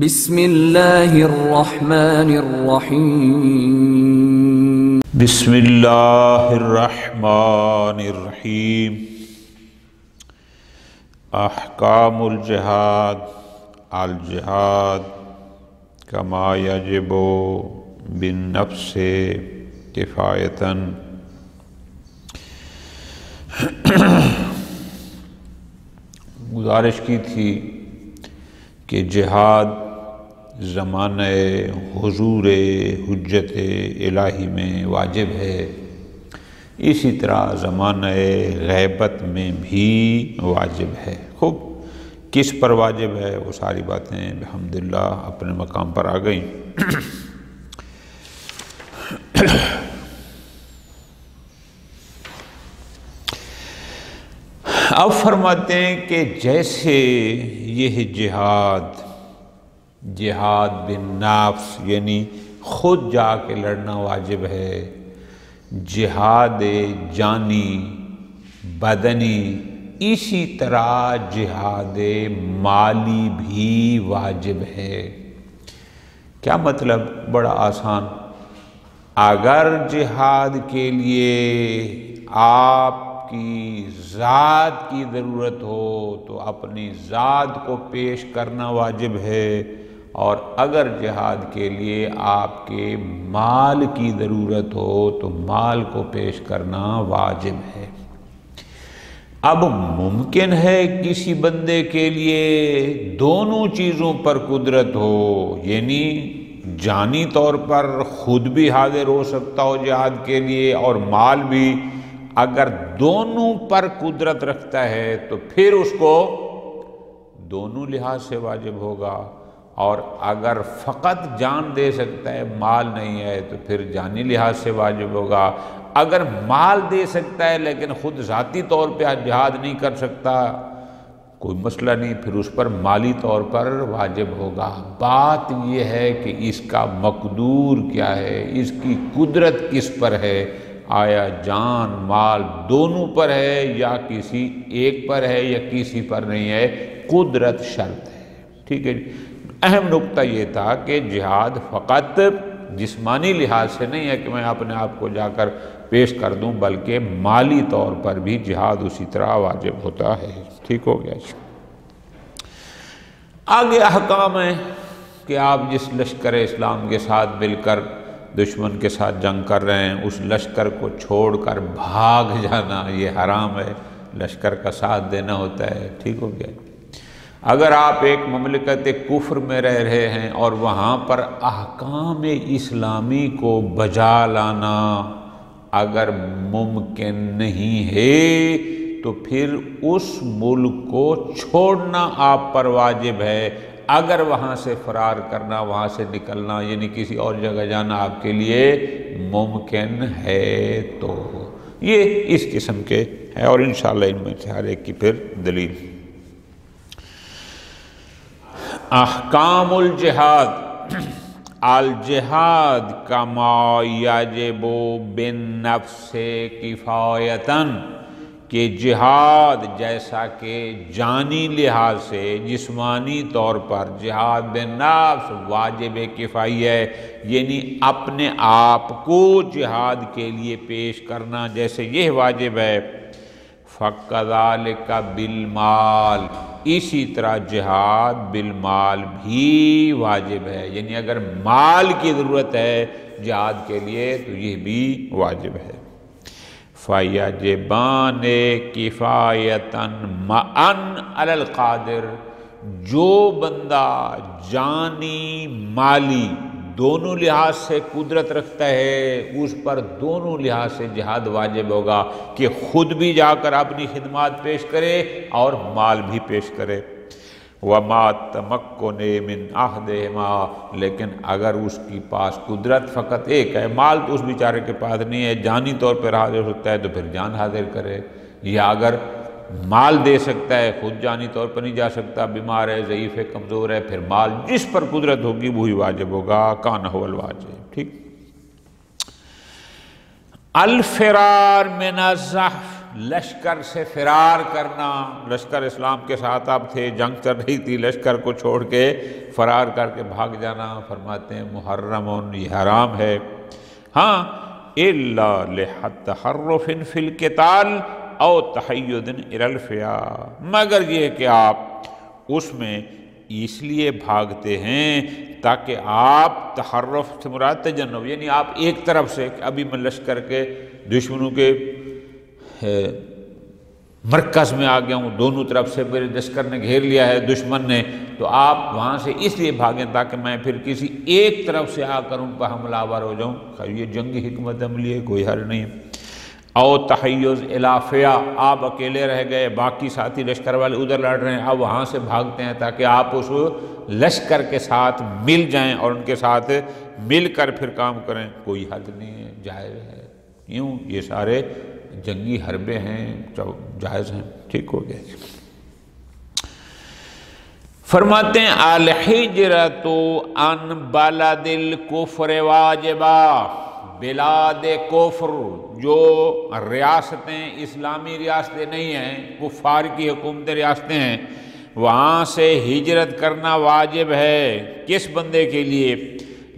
بسم اللہ الرحمن الرحیم بسم اللہ الرحمن الرحیم احکام الجہاد الجہاد کما یجب بالنفس کفایتاً گزارش کی تھی کہ جہاد زمانہ حضور حجت الہی میں واجب ہے، اسی طرح زمانہ غیبت میں بھی واجب ہے۔ خوب کس پر واجب ہے وہ ساری باتیں الحمدللہ اپنے مقام پر آ گئیں۔ اب فرماتے ہیں کہ جیسے یہ جہاد بالنفس یعنی خود جا کے لڑنا واجب ہے، جہاد جانی بدنی، اسی طرح جہاد مالی بھی واجب ہے۔ کیا مطلب؟ بڑا آسان۔ اگر جہاد کے لیے آپ کی ذات کی ضرورت ہو تو اپنی ذات کو پیش کرنا واجب ہے، اور اگر جہاد کے لیے آپ کے مال کی ضرورت ہو تو مال کو پیش کرنا واجب ہے۔ اب ممکن ہے کسی بندے کے لیے دونوں چیزوں پر قدرت ہو، یعنی جانی طور پر خود بھی حاضر ہو سکتا ہو جہاد کے لیے اور مال بھی۔ اگر دونوں پر قدرت رکھتا ہے تو پھر اس کو دونوں لحاظ سے واجب ہوگا، اور اگر فقط جان دے سکتا ہے مال نہیں ہے تو پھر جانی لحاظ سے واجب ہوگا۔ اگر مال دے سکتا ہے لیکن خود ذاتی طور پہ جہاد نہیں کر سکتا، کوئی مسئلہ نہیں، پھر اس پر مالی طور پر واجب ہوگا۔ بات یہ ہے کہ اس کا مقدور کیا ہے، اس کی قدرت کس پر ہے، آیا جان مال دونوں پر ہے یا کسی ایک پر ہے یا کسی پر نہیں ہے، قدرت شرط ہے۔ ٹھیک ہے جی۔ اہم نقطہ یہ تھا کہ جہاد فقط جسمانی لحاظ سے نہیں ہے کہ میں اپنے آپ کو جا کر پیش کر دوں، بلکہ مالی طور پر بھی جہاد اسی طرح واجب ہوتا ہے۔ ٹھیک ہو گیا جی۔ آگے احکام ہیں کہ آپ جس لشکر اسلام کے ساتھ مل کر دشمن کے ساتھ جنگ کر رہے ہیں، اس لشکر کو چھوڑ کر بھاگ جانا یہ حرام ہے، لشکر کا ساتھ دینا ہوتا ہے۔ ٹھیک ہو گیا۔ اگر آپ ایک مملکت کفر میں رہ رہے ہیں اور وہاں پر احکام اسلامی کو بجا لانا اگر ممکن نہیں ہے تو پھر اس ملک کو چھوڑنا آپ پر واجب ہے۔ اگر وہاں سے فرار کرنا، وہاں سے نکلنا یعنی کسی اور جگہ جانا آپ کے لیے ممکن ہے تو یہ اس قسم کے ہے، اور انشاءاللہ ان میں سے ہر ایک کی پھر دلیل۔ احکام الجہاد الجہاد کما یجب بالنفس کفایتاً، کہ جہاد جیسا کہ جانی لحاظ سے جسمانی طور پر جہاد بالنفس واجب کفائی ہے، یعنی اپنے آپ کو جہاد کے لیے پیش کرنا جیسے یہ واجب ہے، فَكَذَلِكَ بِالْمَالِ، اسی طرح جہاد بالمال بھی واجب ہے، یعنی اگر مال کی ضرورت ہے جہاد کے لیے تو یہ بھی واجب ہے۔ فَيَجِبَانِ كِفَایَةً مَعًا عَلَى الْقَادِرِ، جو بندہ جانی مالی دونوں لحاظ سے قدرت رکھتا ہے اس پر دونوں لحاظ سے جہاد واجب ہوگا کہ خود بھی جا کر اپنی خدمات پیش کرے اور مال بھی پیش کرے۔ وَمَا تَمَكُّنِ مِنْ أَحَدِهِمَا، لیکن اگر اس کی پاس قدرت فقط ایک ہے، مال تو اس بیچارے کے پاس نہیں ہے، جانی طور پر حاضر ہوتا ہے تو پھر جان حاضر کرے، یا اگر مال دے سکتا ہے خود جانی طور پر نہیں جا سکتا، بیمار ہے، ضعیف ہے، کمزور ہے، پھر مال جس پر قدرت ہوگی وہی واجب ہوگا، کان هو الواجب۔ ٹھیک۔ الفرار من الزحف، لشکر سے فرار کرنا، لشکر اسلام کے ساتھ اب تھے، جنگ چل رہی تھی، لشکر کو چھوڑ کے فرار کر کے بھاگ جانا، فرماتے ہیں محرم، یہ حرام ہے۔ ہاں الا لتحرف فی القتال او تحید الی الفیاء، مگر یہ کہ آپ اس میں اس لیے بھاگتے ہیں تاکہ آپ، تحرف سے مراد تجنب، یعنی آپ ایک طرف سے کہ ابھی میں لشکر کے دشمنوں کے مرکز میں آ گیا ہوں، دونوں طرف سے میرے لشکر نے گھیر لیا ہے دشمن نے، تو آپ وہاں سے اس لیے بھاگیں تاکہ میں پھر کسی ایک طرف سے آ کر ان پر حملہ آور ہو جاؤں۔ خیر یہ جنگی حکمت عملی ہے، کوئی حل نہیں۔ او تحیز الی فیاء، آپ اکیلے رہ گئے، باقی ساتھی لشکر والے ادھر لڑ رہے ہیں، اب وہاں سے بھاگتے ہیں تاکہ آپ اس لشکر کے ساتھ مل جائیں اور ان کے ساتھ مل کر پھر کام کریں، کوئی حد نہیں ہے، جائز ہے۔ یوں یہ سارے جنگی حربے ہیں، جائز ہیں، ٹھیک ہو گیا۔ فرماتے ہیں الہجرۃ عن بلد الکفر واجبہ، بلاد کفر جو ریاستیں اسلامی ریاستیں نہیں ہیں، کفار کی حکومت ریاستیں ہیں، وہاں سے ہجرت کرنا واجب ہے۔ کس بندے کے لیے؟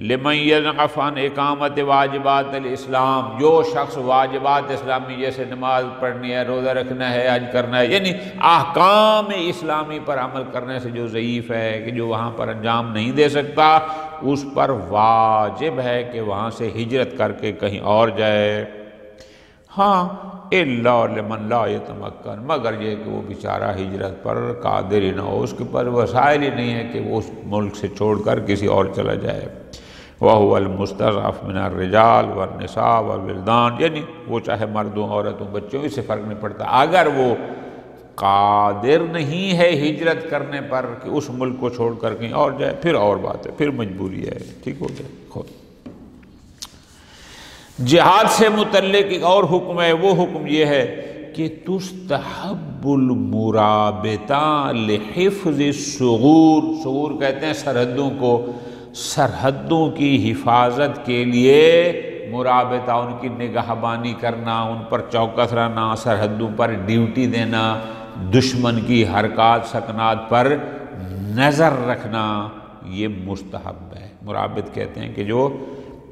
لمن یضعف عن اقامت واجبات الاسلام، جو شخص واجبات اسلامی جیسے نماز پڑھنی ہے، روزہ رکھنا ہے، حج کرنا ہے، یعنی احکام اسلامی پر عمل کرنے سے جو ضعیف ہے، کہ جو وہاں پر انجام نہیں دے سکتا، اس پر واجب ہے کہ وہاں سے ہجرت کر کے کہیں اور جائے۔ ہاں الا لمن لا یتمکن، مگر یہ کہ وہ بیچارہ ہجرت پر قادر ہی نہ ہو، اس کے پر وسائل ہی نہیں ہے کہ وہ اس ملک سے چھوڑ کر کسی اور چلا جائے۔ وَهُوَ الْمُسْتَضْعَفُ مِنَ الرِّجَالِ وَالنِّسَاءِ وَالْوِلْدَانِ، یعنی وہ چاہے مردوں، عورتوں، بچوں، اس سے فرق نہیں پڑتا، اگر وہ قادر نہیں ہے ہجرت کرنے پر کہ اس ملک کو چھوڑ کر کہیں اور جائے، پھر اور بات ہے، پھر مجبوری ہے، ٹھیک ہو گیا۔ خود جہاد سے متعلق ایک اور حکم ہے، وہ حکم یہ ہے کہ تستحب المرابطہ لحفظ الثغور، ثغور کہتے ہیں سرحدوں کو، سرحدوں کی حفاظت کے لیے مرابطہ، ان کی نگہبانی کرنا، ان پر چوکس رہنا، سرحدوں پر ڈیوٹی دینا، دشمن کی حرکات سکنات پر نظر رکھنا، یہ مستحب ہے۔ مرابط کہتے ہیں کہ جو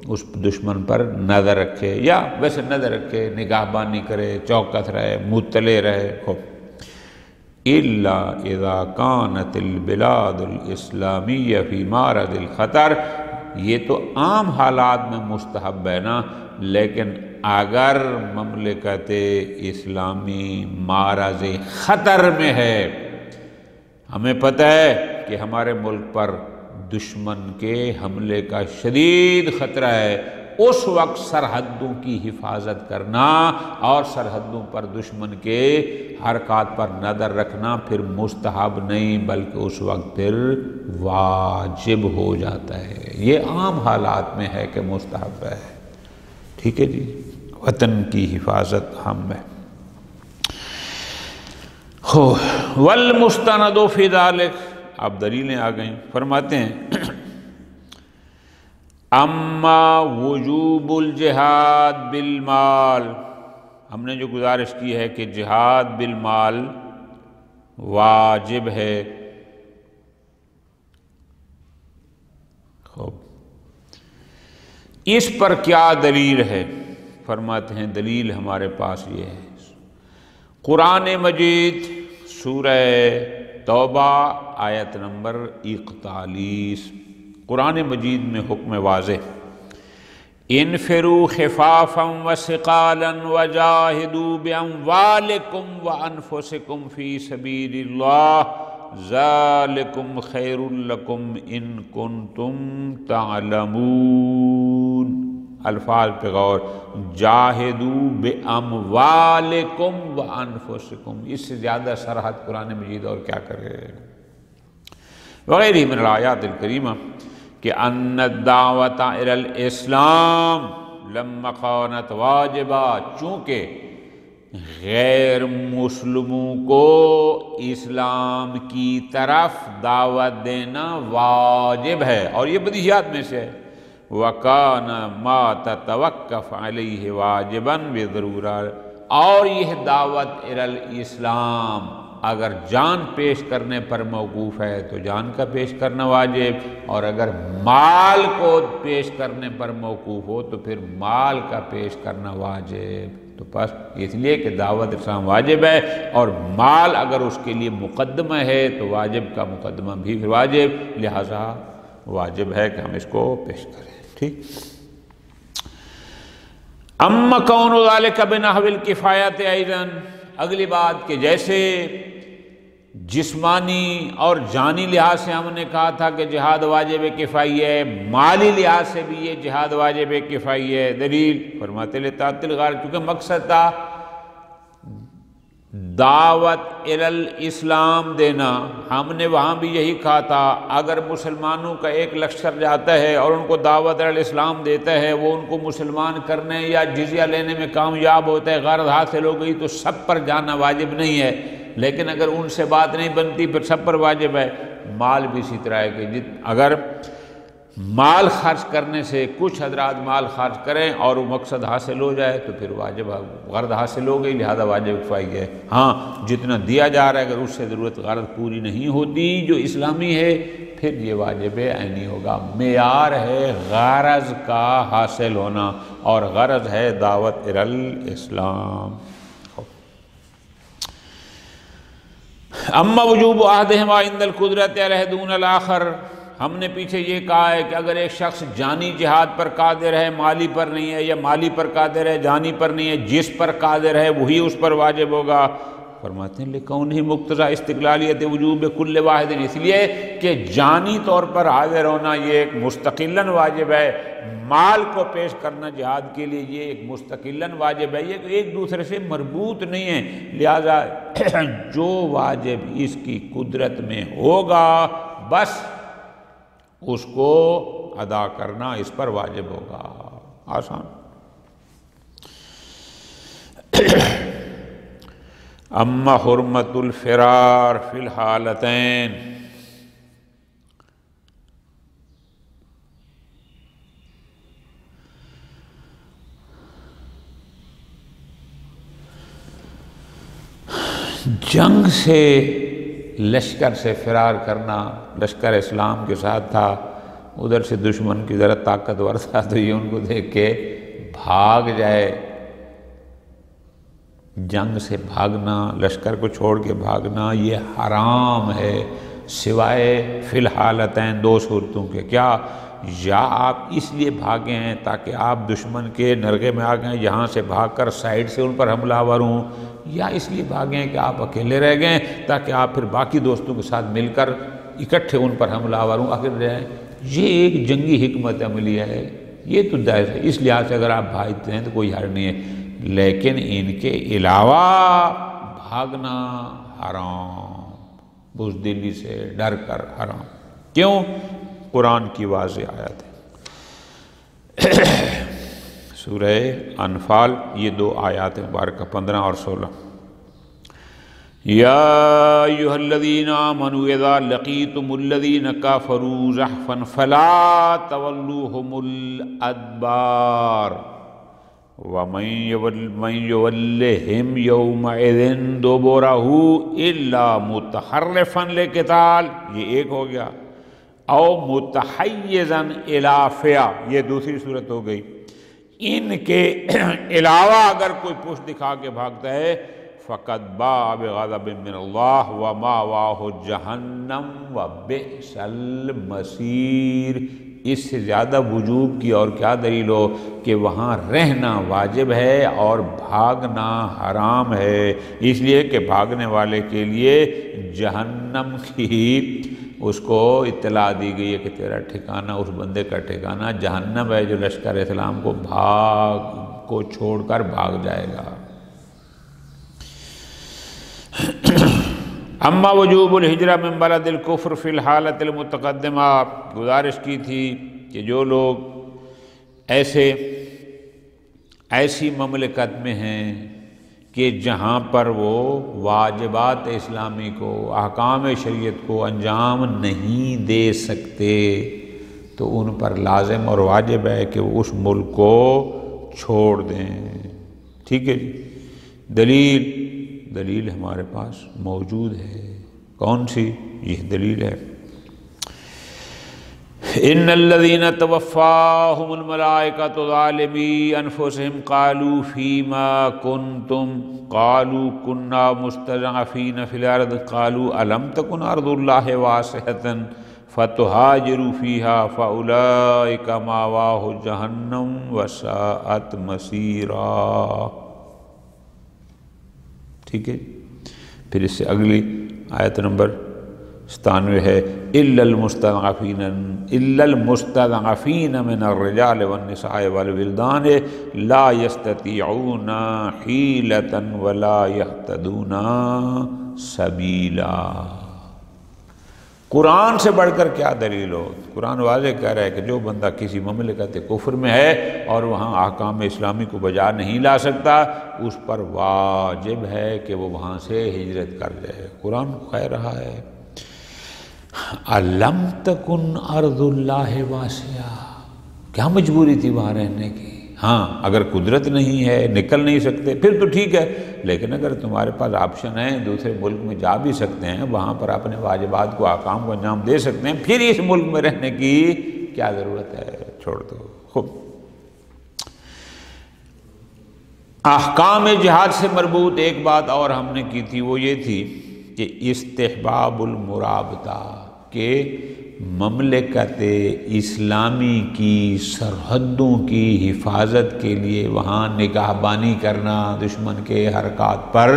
اس دشمن پر نظر رکھے، یا ویسے نظر رکھے، نگہبانی کرے، چوکس رہے، مطلع رہے۔ الا اذا كانت البلاد الاسلامیہ فی معرض الخطر، یہ تو عام حالات میں مستحب ہے نا، لیکن اگر مملکت اسلامی معرض خطر میں ہے، ہمیں پتہ ہے کہ ہمارے ملک پر دشمن کے حملے کا شدید خطرہ ہے، اس وقت سرحدوں کی حفاظت کرنا اور سرحدوں پر دشمن کے حرکات پر نظر رکھنا پھر مستحب نہیں بلکہ اس وقت پھر واجب ہو جاتا ہے۔ یہ عام حالات میں ہے کہ مستحب ہے، ٹھیک ہے جی، وطن کی حفاظت ہم ہے۔ والمستند فی ذلک، اب دلیلیں آ گئیں، فرماتے ہیں اما وجوب الجہاد بالمال، ہم نے جو گزارش کی ہے کہ جہاد بالمال واجب ہے۔ خوب، اس پر کیا دلیل ہے؟ فرماتے ہیں دلیل ہمارے پاس یہ ہے، قرآن مجید سورہ توبہ آیت نمبر 41، قرآن مجید میں حکم واضح، انفروا خفافا وثقالا وجاہدوا باموالکم وانفسکم فی سبیل اللہ ذالکم خیر لکم ان کنتم تعلمون۔ الفاظ پہ غور، جاہدوا باموالکم وانفسکم، اس سے زیادہ سرحد قرآن مجید اور کیا کرے؟ وغیرہ من الآیات الکریمہ کہ ان الدعوۃ الی الاسلام لما کانت واجبہ، چونکہ غیر مسلموں کو اسلام کی طرف دعوت دینا واجب ہے، اور یہ بدیہیات میں سے ہے، وَكَانَ مَا تَتَوَقَّفْ عَلَيْهِ وَاجِبًا بِضَرُورَةٍ، اور یہ دعوت الاسلام اگر جان پیش کرنے پر موقوف ہے تو جان کا پیش کرنا واجب، اور اگر مال کو پیش کرنے پر موقوف ہو تو پھر مال کا پیش کرنا واجب۔ تو بس اس لیے کہ دعوت اسلام واجب ہے، اور مال اگر اس کے لیے مقدمہ ہے تو واجب کا مقدمہ بھی واجب، لہذا واجب ہے کہ ہم اس کو پیش کریں۔ ٹھیک، اما کون ذالک بنحو الکفایۃ ایضا، اگلی بات کہ جیسے جسمانی اور جانی لحاظ سے ہم نے کہا تھا کہ جہاد واجب کفائی ہے، مالی لحاظ سے بھی یہ جہاد واجب کفائی ہے۔ دلیل فرماتے لطاعت الغرض، کیونکہ مقصد تھا دعوت الاسلام دینا۔ ہم نے وہاں بھی یہی کہا تھا، اگر مسلمانوں کا ایک لشکر جاتا ہے اور ان کو دعوت الاسلام دیتا ہے، وہ ان کو مسلمان کرنے یا جزیہ لینے میں کامیاب ہوتا ہے، غرض حاصل ہو گئی، تو سب پر جانا واجب نہیں ہے، لیکن اگر ان سے بات نہیں بنتی پھر سب پر واجب ہے۔ مال بھی اسی طرح ہے کہ اگر مال خرچ کرنے سے کچھ حضرات مال خرچ کریں اور وہ مقصد حاصل ہو جائے تو پھر واجب غرض حاصل ہو گئی، لہذا واجب کفائی ہے۔ ہاں جتنا دیا جا رہا ہے اگر اس سے ضرورت غرض پوری نہیں ہوتی جو اسلامی ہے، پھر یہ واجب عینی ہوگا۔ معیار ہے غرض کا حاصل ہونا، اور غرض ہے دعوت الاسلام۔ اما وجوب احدہما عند القدرۃ علیہ دون الآخر، ہم نے پیچھے یہ کہا ہے کہ اگر ایک شخص جانی جہاد پر قادر ہے، مالی پر نہیں ہے، یا مالی پر قادر ہے جانی پر نہیں ہے، جس پر قادر ہے وہی اس پر واجب ہوگا۔ فرماتے ہیں لکونہ مقتضی استقلالیت وجوب کل واحد، اس لیے کہ جانی طور پر حاضر ہونا یہ ایک مستقلاً واجب ہے، مال کو پیش کرنا جہاد کے لیے یہ ایک مستقلاً واجب ہے، یہ ایک دوسرے سے مربوط نہیں ہے، لہذا جو واجب اس کی قدرت میں ہوگا بس اس کو ادا کرنا اس پر واجب ہوگا۔ آسان۔ اما حرمت الفرار فی الحالتین، جنگ سے لشکر سے فرار کرنا، لشکر اسلام کے ساتھ تھا، ادھر سے دشمن کی ذرا طاقتور تھا تو یہ ان کو دیکھ کے بھاگ جائے، جنگ سے بھاگنا، لشکر کو چھوڑ کے بھاگنا یہ حرام ہے، سوائے فی الحالتین دو صورتوں کے۔ کیا؟ یا آپ اس لیے بھاگے ہیں تاکہ آپ دشمن کے نرغے میں آ گئے، یہاں سے بھاگ کر سائیڈ سے ان پر حملہ آور ہوں، یا اس لیے بھاگے ہیں کہ آپ اکیلے رہ گئے تاکہ آپ پھر باقی دوستوں کے ساتھ مل کر اکٹھے ان پر حملہ آور ہوں آخر رہے۔ یہ ایک جنگی حکمت عملی ہے، یہ تو جائز ہے، اس لحاظ سے اگر آپ بھاگتے ہیں تو کوئی حرج نہیں ہے، لیکن ان کے علاوہ بھاگنا حرام، بزدلی سے ڈر کر حرام۔ کیوں؟ قرآن کی واضح آیت ہے، سورہ انفال، یہ دو آیات مبارکہ 15 اور 16۔ یا ایھا الذین آمنوا اذا لقیتم الذین کفروا زحفا فلا تولوہم الادبار ومن یولہم یومئذ دبرہ الا متحرفا لقتال، یہ ایک ہو گیا، او متحیزا الی فئہ، یہ دوسری صورت ہو گئی۔ ان کے علاوہ اگر کوئی پشت دکھا کے بھاگتا ہے فقد باء بغضب من اللہ ومأواہ جہنم وبئس المصیر، اس سے زیادہ وجوب کی اور کیا دلیل ہو کہ وہاں رہنا واجب ہے اور بھاگنا حرام ہے، اس لیے کہ بھاگنے والے کے لیے جہنم کی اس کو اطلاع دی گئی ہے کہ تیرا ٹھکانہ، اس بندے کا ٹھکانہ جہنم ہے جو لشکر اسلام کو چھوڑ کر بھاگ جائے گا۔ اما وجوب الہجرہ من بلد الکفر فی الحالۃ المتقدمہ، گزارش کی تھی کہ جو لوگ ایسی مملکت میں ہیں کہ جہاں پر وہ واجبات اسلامی کو، احکام شریعت کو انجام نہیں دے سکتے، تو ان پر لازم اور واجب ہے کہ وہ اس ملک کو چھوڑ دیں۔ ٹھیک ہے جی، دلیل ہمارے پاس موجود ہے. کون سی؟ یہ دلیل ہے ان الذین توفاہم الملائکۃ ظالمی انفسہم قالوا فیما کنتم قالوا کنا مستضعفین فی الارض قالوا الم تکن ارض اللہ واسعۃ فتہاجروا فیہا فاولئک مأواہم جہنم وساءت مصیرا. ٹھیک ہے. پھر اس سے اگلی آیت نمبر 97 ہے الا المستضعفین من الرجال والنساء والولدان لا یستطیعون حیلۃ ولا یہتدون سبیلا. قرآن سے بڑھ کر کیا دلیل ہو؟ قرآن واضح کہہ رہا ہے کہ جو بندہ کسی مملکت کفر میں ہے اور وہاں احکام اسلامی کو بجا نہیں لا سکتا، اس پر واجب ہے کہ وہ وہاں سے ہجرت کر جائے. قرآن کہہ رہا ہے الم تکن ارض اللہ واسعہ. کیا مجبوری تھی وہاں رہنے کی؟ ہاں اگر قدرت نہیں ہے، نکل نہیں سکتے، پھر تو ٹھیک ہے. لیکن اگر تمہارے پاس آپشن ہے، دوسرے ملک میں جا بھی سکتے ہیں، وہاں پر اپنے واجبات کو احکام کو انجام دے سکتے ہیں، پھر اس ملک میں رہنے کی کیا ضرورت ہے؟ چھوڑ دو. خوب. احکام جہاد سے مربوط ایک بات اور ہم نے کی تھی، وہ یہ تھی کہ استحباب المرابطہ، کہ مملکت اسلامی کی سرحدوں کی حفاظت کے لیے وہاں نگہبانی کرنا، دشمن کے حرکات پر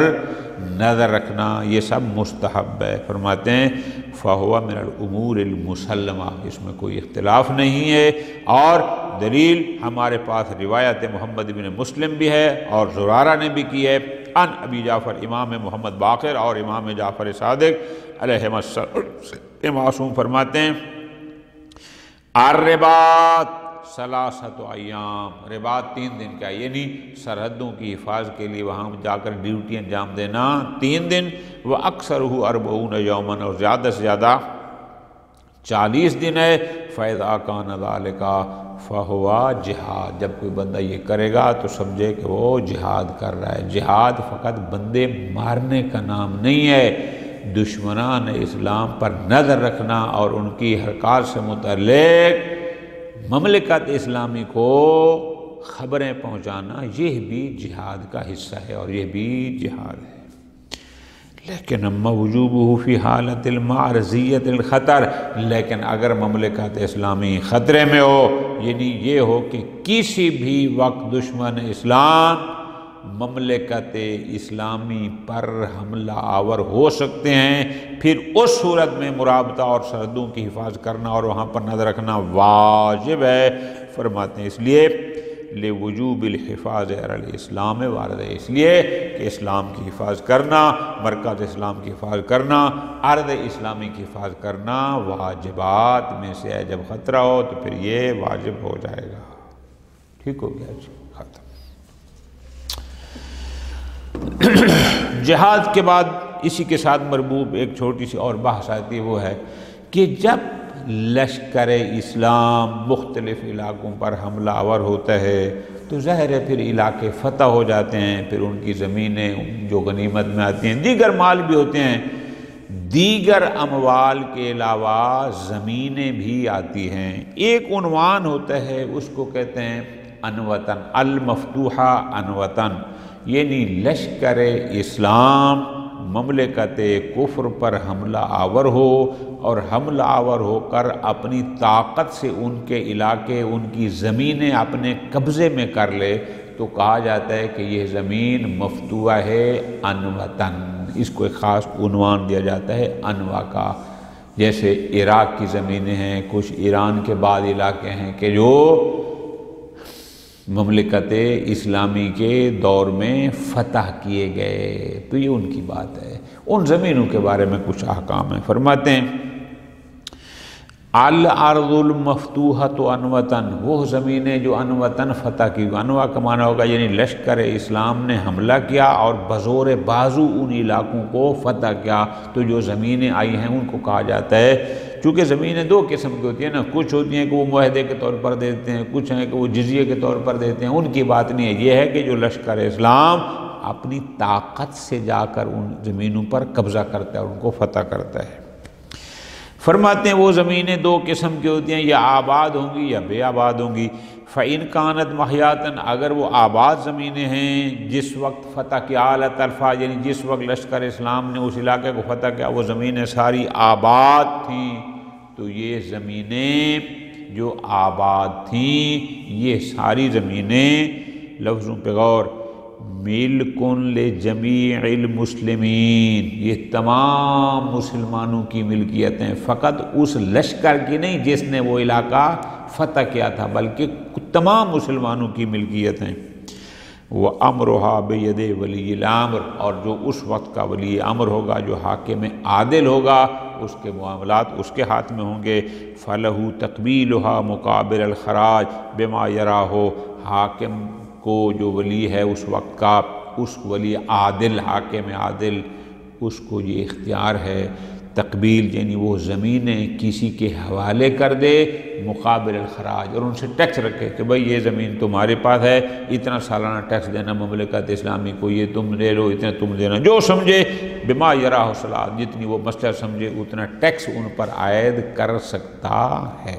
نظر رکھنا، یہ سب مستحب ہے. فرماتے ہیں فَهُوَ مِنَ الْأُمُورِ الْمُسَلَّمَةِ، اس میں کوئی اختلاف نہیں ہے. اور دلیل ہمارے پاس روایت محمد بن مسلم بھی ہے اور زرارہ نے بھی کی ہے ان ابی جعفر امام محمد باقر اور امام جعفر صادق علیہم السلام. معصوم فرماتے ہیں الرباط ثلاثۃ ایام، رباط 3 دن کا، یعنی سرحدوں کی حفاظت کے لیے وہاں جا کر ڈیوٹی انجام دینا 3 دن. وَأَكْثَرُهُ 40 يَوْمًا، اور زیادہ سے زیادہ 40 دن ہے. فَإِذَا كَانَ ذَلِكَ فَهُوَ جہاد، جب کوئی بندہ یہ کرے گا تو سمجھے کہ وہ جہاد کر رہا ہے. جہاد فقط بندے مارنے کا نام نہیں ہے، دشمنان اسلام پر نظر رکھنا اور ان کی حرکات سے متعلق مملکت اسلامی کو خبریں پہنچانا، یہ بھی جہاد کا حصہ ہے اور یہ بھی جہاد ہے. لیکن اما وجوبہ فی حالت المعرضیت الخطر، لیکن اگر مملکت اسلامی خطرے میں ہو، یعنی یہ ہو کہ کسی بھی وقت دشمن اسلام مملکت اسلامی پر حملہ آور ہو سکتے ہیں، پھر اس صورت میں مرابطہ اور سرحدوں کی حفاظت کرنا اور وہاں پر نظر رکھنا واجب ہے. فرماتے ہیں اس لیے لوجوب الحفاظ علی الاسلام وارد ہے، اس لیے کہ اسلام کی حفاظت کرنا، مرکز اسلام کی حفاظت کرنا، ارض اسلامی کی حفاظت کرنا واجبات میں سے ہے. جب خطرہ ہو تو پھر یہ واجب ہو جائے گا. ٹھیک ہو گیا جی، ختم. جہاد کے بعد اسی کے ساتھ مربوط ایک چھوٹی سی اور بحث آتی ہے، وہ ہے کہ جب لشکر اسلام مختلف علاقوں پر حملہ آور ہوتا ہے تو ظاہر ہے پھر علاقے فتح ہو جاتے ہیں، پھر ان کی زمینیں جو غنیمت میں آتی ہیں، دیگر مال بھی ہوتے ہیں، دیگر اموال کے علاوہ زمینیں بھی آتی ہیں. ایک عنوان ہوتا ہے، اس کو کہتے ہیں انوطن، المفتوحہ انوطن، یعنی لشکر اسلام مملکت کفر پر حملہ آور ہو اور حملہ آور ہو کر اپنی طاقت سے ان کے علاقے، ان کی زمینیں اپنے قبضے میں کر لے تو کہا جاتا ہے کہ یہ زمین مفتوحہ ہے انوطن. اس کو ایک خاص عنوان دیا جاتا ہے انوا کا. جیسے عراق کی زمینیں ہیں، کچھ ایران کے بعد علاقے ہیں کہ جو مملکت اسلامی کے دور میں فتح کیے گئے، تو یہ ان کی بات ہے. ان زمینوں کے بارے میں کچھ احکام ہیں. فرماتے ہیں الارض المفتوحۃ انوطن، وہ زمینیں جو انوطن فتح کی. انوا کا معنی ہوگا یعنی لشکر اسلام نے حملہ کیا اور بزور بازو ان علاقوں کو فتح کیا، تو جو زمینیں آئی ہیں ان کو کہا جاتا ہے. چونکہ زمینیں 2 قسم کی ہوتی ہیں نا، کچھ ہوتی ہیں کہ وہ معاہدے کے طور پر دیتے ہیں، کچھ ہیں کہ وہ جزیے کے طور پر دیتے ہیں، ان کی بات نہیں ہے. یہ ہے کہ جو لشکر اسلام اپنی طاقت سے جا کر ان زمینوں پر قبضہ کرتا ہے اور ان کو فتح کرتا ہے۔ فرماتے ہیں وہ زمینیں دو قسم کی ہوتی ہیں، یا آباد ہوں گی یا بے آباد ہوں گی۔ فَإِنْ كَانَتْ مَحْيَاتًا، اگر وہ آباد زمینیں ہیں جس وقت فتح کیا اعلیٰ الفاظ، یعنی جس وقت لشکر اسلام نے اس علاقے کو فتح کیا وہ زمینیں ساری آباد تھیں، تو یہ زمینیں جو آباد تھیں یہ ساری زمینیں، لفظوں پہ غور، ملکن لجمیع المسلمین، یہ تمام مسلمانوں کی ملکیت ہیں، فقط اس لشکر کی نہیں جس نے وہ علاقہ فتح کیا تھا، بلکہ تمام مسلمانوں کی ملکیت ہیں۔ وَأَمْرُهَا بِيَدِ وَلِيِّ الْأَمْرِ، اور جو اس وقت کا ولی امر ہوگا، جو حاکم عادل ہوگا، اس کے معاملات اس کے ہاتھ میں ہوں گے۔ فَلَهُ تَقْبِيلُهَا مُقَابِلَ الْخَرَاجِ بِمَا يَرَاهُ، حاکم کو جو ولی ہے اس وقت کا، اس ولی عادل، حاکم عادل، اس کو یہ اختیار ہے تقبیل، یعنی وہ زمینیں کسی کے حوالے کر دے مقابل الخراج، اور ان سے ٹیکس رکھے کہ بھئی یہ زمین تمہارے پاس ہے، اتنا سالانہ ٹیکس دینا مملکت اسلامی کو، یہ تم لے لو، اتنا تم دینا، جو سمجھے بما یراہ صلاح، جتنی وہ مسئلہ سمجھے اتنا ٹیکس ان پر عائد کر سکتا ہے۔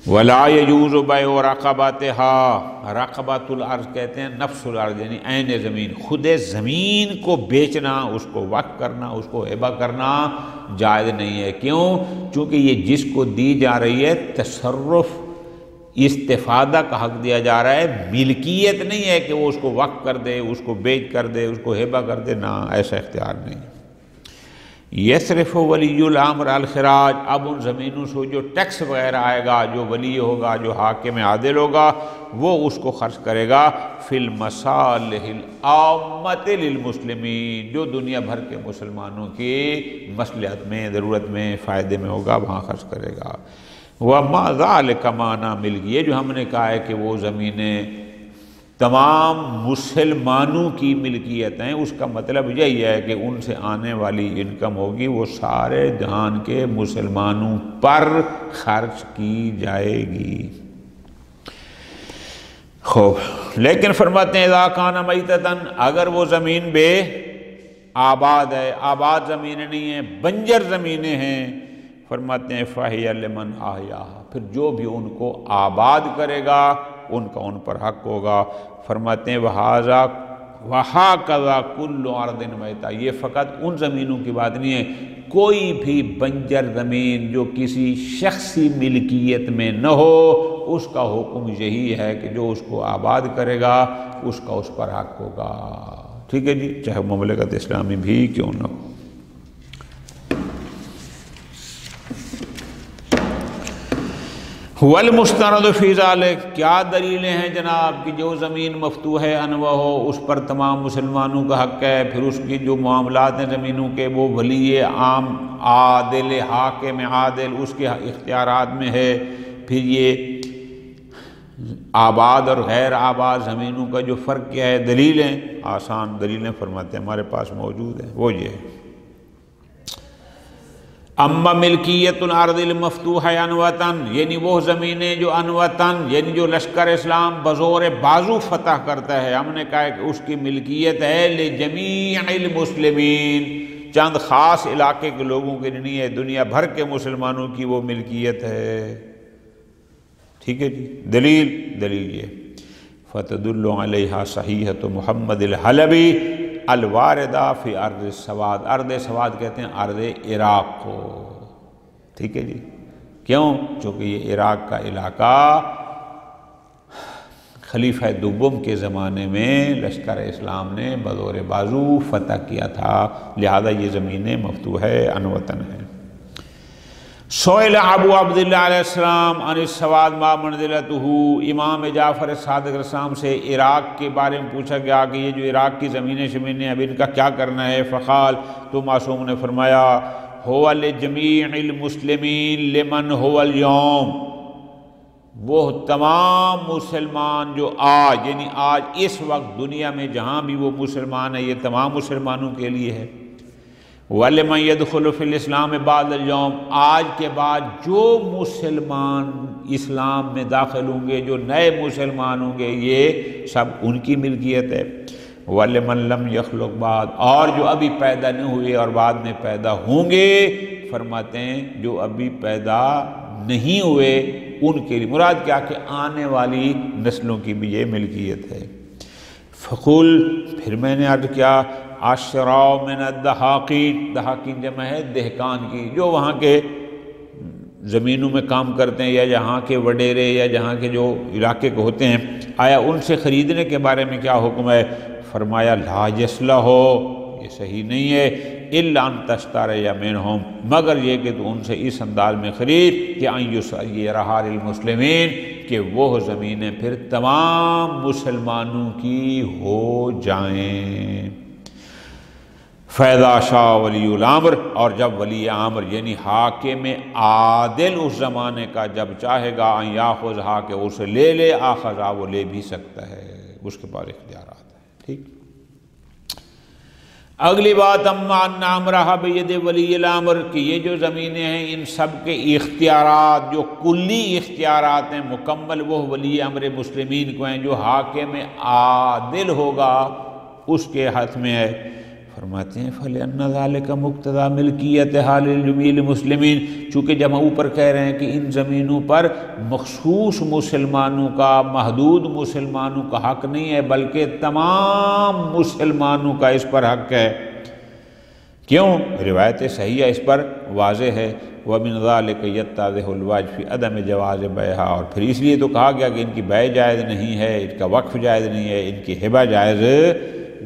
وَلَا يَجُوزُ بَيْعُ رَقَبَتِهَا، رقبۃ الارض کہتے ہیں نفس الارض، یعنی عین زمین، خود زمین کو بیچنا، اس کو وقف کرنا، اس کو ہبہ کرنا جائز نہیں ہے۔ کیوں؟ چونکہ یہ جس کو دی جا رہی ہے تصرف، استفادہ کا حق دیا جا رہا ہے، ملکیت نہیں ہے کہ وہ اس کو وقف کر دے، اس کو بیچ کر دے، اس کو ہبہ کر دے، نہ، ایسا اختیار نہیں۔ یصرف ولی الامر الخراج، اب ان زمینوں سے جو ٹیکس وغیرہ آئے گا، جو ولی ہوگا، جو حاکم عادل ہوگا، وہ اس کو خرچ کرے گا فی المصالح العامۃ للمسلمین، جو دنیا بھر کے مسلمانوں کی مصلحت میں، ضرورت میں، فائدے میں ہوگا، وہاں خرچ کرے گا۔ وما ذلک معنی ملک، یہ جو ہم نے کہا ہے کہ وہ زمینیں تمام مسلمانوں کی ملکیت ہیں، اس کا مطلب یہی ہے کہ ان سے آنے والی انکم ہوگی وہ سارے جہان کے مسلمانوں پر خرچ کی جائے گی۔ خوب، لیکن فرماتے ہیں اذا کان میتتاً، اگر وہ زمین بے آباد ہے، آباد زمینیں نہیں ہیں، بنجر زمینیں ہیں، فرماتے ہیں فَهِيَ لِمَنْ أَحْيَاهَا، پھر جو بھی ان کو آباد کرے گا ان کا ان پر حق ہوگا۔ فرماتے ہیں وَهَكَذَا كُلُّ أَرْضٍ مَيْتَةٍ، یہ فقط ان زمینوں کی بات نہیں ہے، کوئی بھی بنجر زمین جو کسی شخصی ملکیت میں نہ ہو، اس کا حکم یہی ہے کہ جو اس کو آباد کرے گا اس کا اس پر حق ہوگا۔ ٹھیک ہے جی، چاہے مملکت اسلامی بھی کیوں نہ ہو۔ والمستند فی ذلک، کیا دلیلیں ہیں جناب کہ جو زمین مفتوح ہے انواع ہو، اس پر تمام مسلمانوں کا حق ہے، پھر اس کی جو معاملات ہیں زمینوں کے وہ ولی عام عادل، حاکم عادل، اس کے اختیارات میں ہے۔ پھر یہ آباد اور غیر آباد زمینوں کا جو فرق کیا ہے، دلیلیں، آسان دلیلیں فرماتے ہیں ہمارے پاس موجود ہیں، وہ یہ ہے اما ملکیت الارض المفتوح انوطن، یعنی وہ زمینیں جو انوطن، یعنی جو لشکر اسلام بزور بازو فتح کرتا ہے، ہم نے کہا کہ اس کی ملکیت ہے لجمیع المسلمین، چند خاص علاقے کے لوگوں کے نہیں ہے، دنیا بھر کے مسلمانوں کی وہ ملکیت ہے۔ ٹھیک ہے جی، دلیل یہ فتدل علیہا صحیحۃ محمد الحلبی الواردہ فی ارض السواد، ارض سواد کہتے ہیں ارض عراق کو۔ ٹھیک ہے جی، کیوں؟ چونکہ یہ عراق کا علاقہ خلیفہ دوم کے زمانے میں لشکر اسلام نے بزور بازو فتح کیا تھا، لہذا یہ زمینیں مفتوح انوطن ہیں۔ سئل ابو عبداللہ علیہ السلام عن السواد ما منزلتہ، امام جعفر صادق السلام سے عراق کے بارے میں پوچھا گیا کہ یہ جو عراق کی زمینیں اب ان کا کیا کرنا ہے؟ فقال، تو معصوم نے فرمایا هو لجمیع المسلمین لمن هو اليوم، وہ تمام مسلمان جو آج، یعنی آج اس وقت دنیا میں جہاں بھی وہ مسلمان ہے، یہ تمام مسلمانوں کے لیے ہے۔ وَلِمَنْ يَدْخُلُ فِي الْإِسْلَامِ بَعْدَ الْيَوْمِ، آج کے بعد جو مسلمان اسلام میں داخل ہوں گے، جو نئے مسلمان ہوں گے، یہ سب ان کی ملکیت ہے۔ وَلِمَنْ لَمْ يَخْلُقْ بَعْدَ، اور جو ابھی پیدا نہیں ہوئے اور بعد میں پیدا ہوں گے، فرماتے ہیں جو ابھی پیدا نہیں ہوئے ان کے لیے، مراد کیا کہ آنے والی نسلوں کی بھی یہ ملکیت ہے۔ فقل، پھر میں نے عرض کیا، عشراء من الدہاقین، دہاقین جمع ہے دہقان کی، جو وہاں کے زمینوں میں کام کرتے ہیں یا جہاں کے وڈیرے یا جہاں کے جو علاقے کے ہوتے ہیں، آیا ان سے خریدنے کے بارے میں کیا حکم ہے؟ فرمایا لا یصلح، یہ صحیح نہیں ہے، الا ان تشتری منہم، مگر یہ کہ تو ان سے اس انداز میں خرید کہ ان یسیرھا للمسلمین، کہ وہ زمینیں پھر تمام مسلمانوں کی ہو جائیں۔ فَإِذَا شَاءَ وَلِيُّ الْأَمْرِ، اور جب ولی امر یعنی حاکم عادل اس زمانے کا جب چاہے گا، ان یاخذھا، کہ اسے لے لے، آخذھا، وہ لے بھی سکتا ہے، اس کے پاس اختیارات ہیں۔ ٹھیک، اگلی بات، اما ان امرھا بید ولی الامر، کہ یہ جو زمینیں ہیں ان سب کے اختیارات، جو کلی اختیارات ہیں مکمل، وہ ولی امر مسلمین کو ہیں، جو حاکم عادل ہوگا اس کے ہاتھ میں ہے۔ فرماتے ہیں فَلِأَنَّ ذَلِكَ مُقْتَضَى مِلْكِيَّتِهَا لِلْجُمِيعِ الْمُسْلِمِينَ، چونکہ جب ہم اوپر کہہ رہے ہیں کہ ان زمینوں پر مخصوص مسلمانوں کا، محدود مسلمانوں کا حق نہیں ہے، بلکہ تمام مسلمانوں کا اس پر حق ہے۔ کیوں؟ روایت صحیحہ اس پر واضح ہے۔ وَمِنْ ذَلِكَ يَتَّضِحُ الْوَجْهُ فِي عَدَمِ جَوَازِ بَيْعِهَا، اور پھر اس لیے تو کہا گیا کہ ان کی بیع جائز نہیں ہے، ان کا وقف جائز نہیں ہے، ان کی ہبہ جائز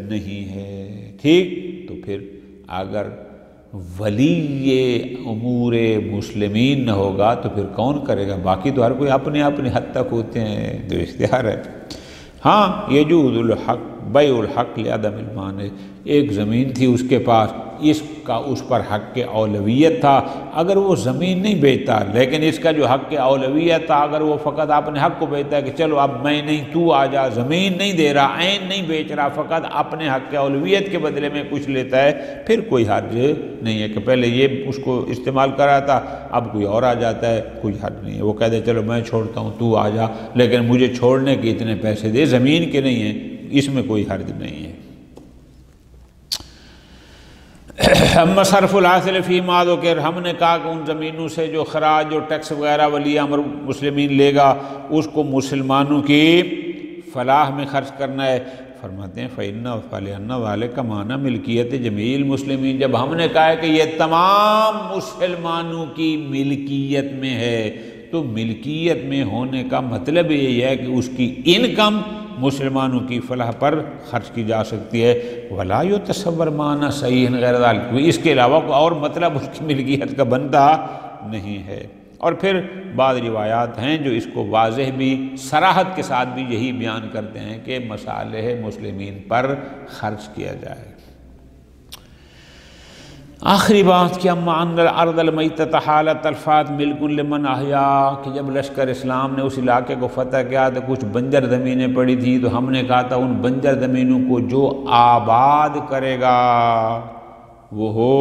نہیں ہے۔ ٹھیک، تو پھر اگر ولی امور مسلمین نہ ہوگا تو پھر کون کرے گا؟ باقی تو ہر کوئی اپنے اپنے حد تک ہوتے ہیں، جو اختیار ہے۔ ہاں، یجوز الحق بیع الحق لعدم المانع، ایک زمین تھی اس کے پاس، اس کا اس پر حق کے اولویت تھا، اگر وہ زمین نہیں بیچتا، لیکن اس کا جو حق کے اولویت تھا، اگر وہ فقط اپنے حق کو بیچتا ہے کہ چلو اب میں نہیں، تو آ جا، زمین نہیں دے رہا، عین نہیں بیچ رہا، فقط اپنے حق کے اولویت کے بدلے میں کچھ لیتا ہے، پھر کوئی حرج نہیں ہے کہ پہلے یہ اس کو استعمال کر رہا تھا، اب کوئی اور آ جاتا ہے، کوئی حرج نہیں ہے۔ وہ کہہ دے چلو میں چھوڑتا ہوں، تو آ جا، لیکن مجھے چھوڑنے کے اتنے پیسے دے، زمین کے نہیں ہیں، اس میں کوئی حرج نہیں ہے۔ اما صرف الحاصل فی ما ذکر، ہم نے کہا کہ ان زمینوں سے جو خراج، جو ٹیکس وغیرہ ولی امر مسلمین لے گا، اس کو مسلمانوں کی فلاح میں خرچ کرنا ہے۔ فرماتے ہیں فَإِنَّ ذَلِكَ مَعْنَى ملکیت جمیع المسلمین، جب ہم نے کہا ہے کہ یہ تمام مسلمانوں کی ملکیت میں ہے، تو ملکیت میں ہونے کا مطلب یہ ہے کہ اس کی انکم مسلمانوں کی فلاح پر خرچ کی جا سکتی ہے۔ وَلَا يُتَصَوَّرُ مَعْنَى صَحِيحٌ غَيْرَ ذَلِكَ، اس کے علاوہ کوئی اور مطلب اس کی ملکیت کا بنتا نہیں ہے۔ اور پھر بعض روایات ہیں جو اس کو واضح بھی، صراحت کے ساتھ بھی یہی بیان کرتے ہیں کہ مصالح مسلمین پر خرچ کیا جائے۔ آخری بات کہ اما ان الارض المیتۃ حالت الفات ملک لمن احیا، کہ جب لشکر اسلام نے اس علاقے کو فتح کیا تو کچھ بنجر زمینیں پڑی تھی، تو ہم نے کہا تھا ان بنجر زمینوں کو جو آباد کرے گا وہ ہو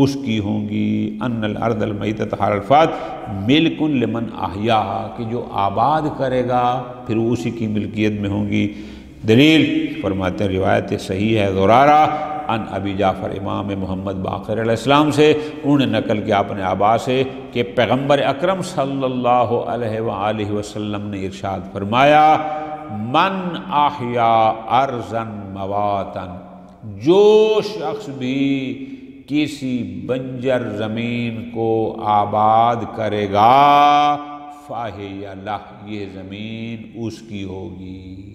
اس کی ہوں گی۔ ان الارض المیتۃ حالت الفات ملک لمن احیا، کہ جو آباد کرے گا پھر اسی کی ملکیت میں ہوں گی۔ دلیل فرماتے ہیں روایت صحیح ہے زرارہ ان ابی جعفر امام محمد باقر علیہ السلام سے، انہوں نے نقل کیا اپنے آبا سے کہ پیغمبر اکرم صلی اللہ علیہ وآلہ وسلم نے ارشاد فرمایا من احیا ارضا مواتا، جو شخص بھی کسی بنجر زمین کو آباد کرے گا فاحیا لہ، یہ زمین اس کی ہوگی۔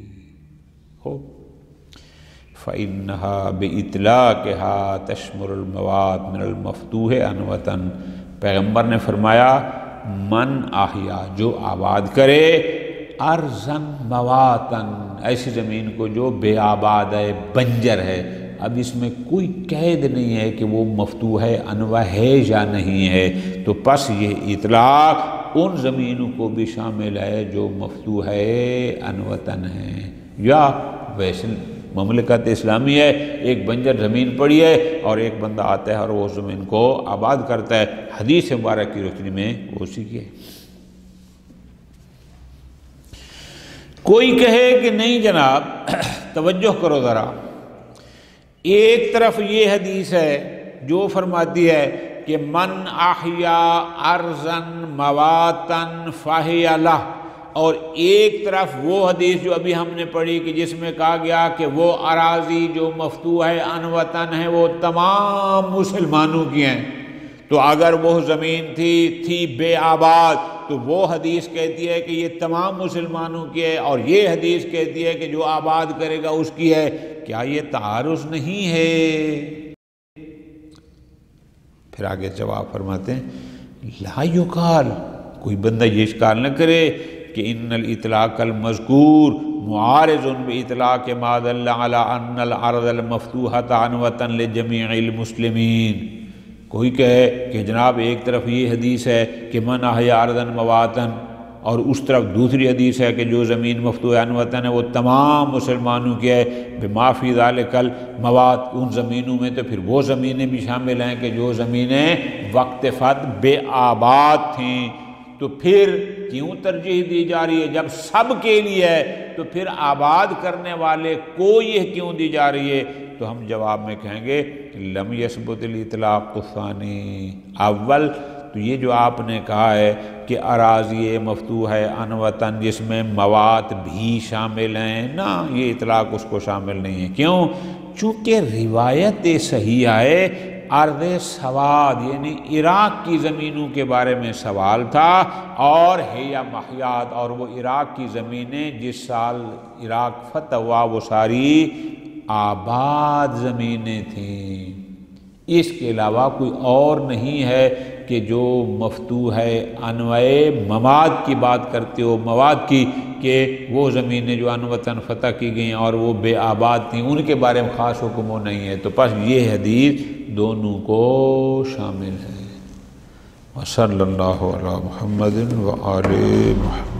فَإِنَّهَا بِإِطْلَاقِهَا تَشْمُلُ الْمَوَاتِ مِنَ الْمَفْتُوحِ عَنْوَةً، پیغمبر نے فرمایا من احیا، جو آباد کرے، ارضاً مواطن، ایسی زمین کو جو بے آباد ہے، بنجر ہے، اب اس میں کوئی قید نہیں ہے کہ وہ مفتوح انوع ہے یا نہیں ہے، تو پس یہ اطلاق ان زمینوں کو بھی شامل ہے جو مفتوح انوطن ہیں، یا ویسے مملکت اسلامی ہے، ایک بنجر زمین پڑی ہے اور ایک بندہ آتا ہے اور وہ زمین کو آباد کرتا ہے۔ حدیث مبارک کی روشنی میں وہ اسی کی ہے۔ کوئی کہے کہ نہیں جناب، توجہ کرو ذرا، ایک طرف یہ حدیث ہے جو فرماتی ہے کہ من احیا ارضن مواطن فہی لہ، اور ایک طرف وہ حدیث جو ابھی ہم نے پڑھی کہ جس میں کہا گیا کہ وہ اراضی جو مفتوح ہے ان وطن ہے وہ تمام مسلمانوں کی ہیں۔ تو اگر وہ زمین تھی بے آباد تو وہ حدیث کہتی ہے کہ یہ تمام مسلمانوں کی ہے، اور یہ حدیث کہتی ہے کہ جو آباد کرے گا اس کی ہے۔ کیا یہ تعارض نہیں ہے؟ پھر آگے جواب فرماتے ہیں لا یقال، کوئی بندہ یہ اشکال نہ کرے کہ ان الاطلاق المذکور معارض باطلاق ما دل علی ان الارض المفتوحۃ عنوۃ لجمیع المسلمین۔ کوئی کہے کہ جناب ایک طرف یہ حدیث ہے کہ من احیا ارضا مواطن، اور اس طرف دوسری حدیث ہے کہ جو زمین مفتوح عنوطن ہے وہ تمام مسلمانوں کی ہے، بما فی ذلک المواد، ان زمینوں میں تو پھر وہ زمینیں بھی شامل ہیں کہ جو زمینیں وقت فتح بے آباد تھیں۔ تو پھر کیوں ترجیح دی جا رہی ہے؟ جب سب کے لیے ہے تو پھر آباد کرنے والے کو یہ کیوں دی جا رہی ہے؟ تو ہم جواب میں کہیں گے لم یثبت الاطلاق الثانی، اول تو یہ جو آپ نے کہا ہے کہ اراضی مفتوح ہے ان وطن جس میں مواد بھی شامل ہیں، نا، یہ اطلاق اس کو شامل نہیں ہے۔ کیوں؟ چونکہ روایت صحیح ہے ارض سواد یعنی عراق کی زمینوں کے بارے میں سوال تھا، اور ہے یا محیات، اور وہ عراق کی زمینیں جس سال عراق فتح ہوا وہ ساری آباد زمینیں تھیں۔ اس کے علاوہ کوئی اور نہیں ہے کہ جو مفتوح ہے انواع مواد کی بات کرتے ہو، مواد کی، کہ وہ زمینیں جو ان وطن فتح کی گئیں اور وہ بے آباد تھیں ان کے بارے میں خاص حکم نہیں ہے۔ تو پس یہ حدیث دونوں کو شامل ہے۔ وصلی اللہ علی محمد وآل محمد۔